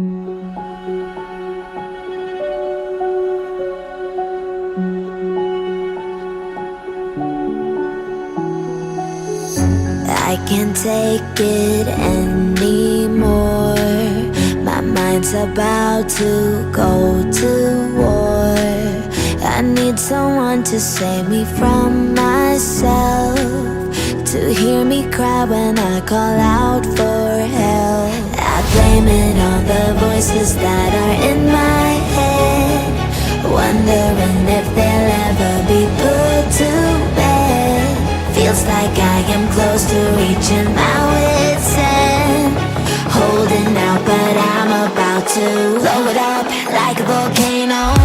I can't take it anymore. My mind's about to go to war. I need someone to save me from myself, to hear me cry when I call out for help. I blame it on the voices that are in my head, wondering if they'll ever be put to bed. Feels like I am close to reaching my wit's end, holding out but I'm about to blow it up like a volcano.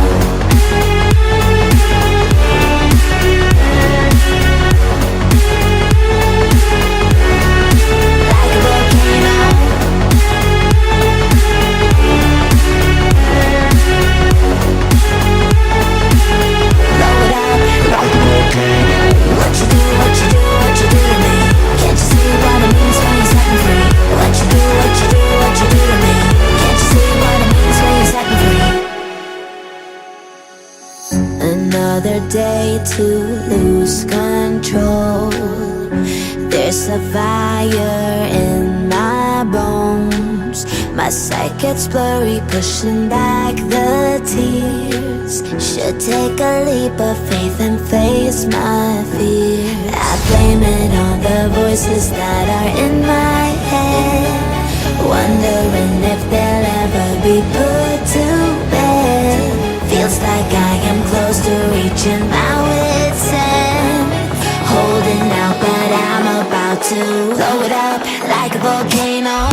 Another day to lose control. There's a fire in my bones. My sight gets blurry, pushing back the tears. Should take a leap of faith and face my fear. I blame it on the voices that are in my head, wondering if they'll ever be put to bed. Feels like I am close to reaching my wit's end, holding out but I'm about to blow it up like a volcano.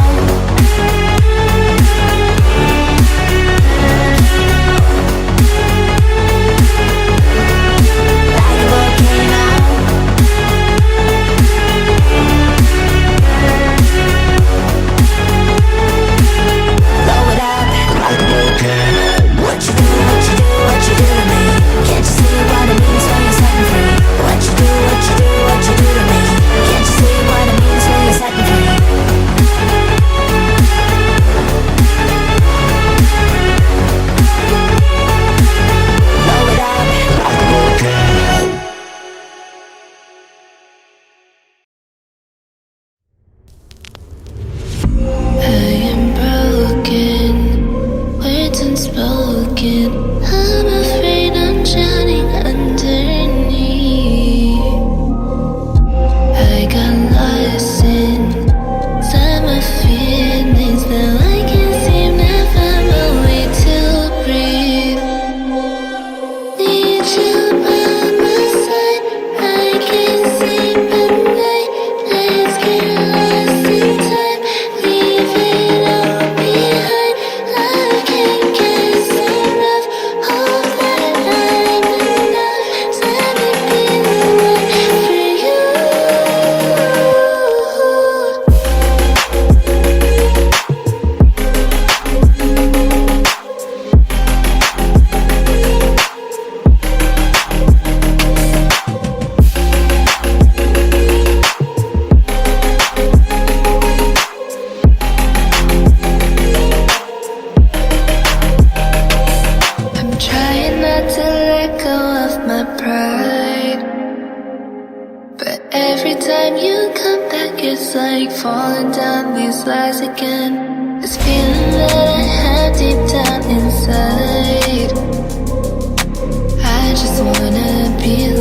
It's like falling down these lies again. This feeling that I have deep down inside, I just wanna be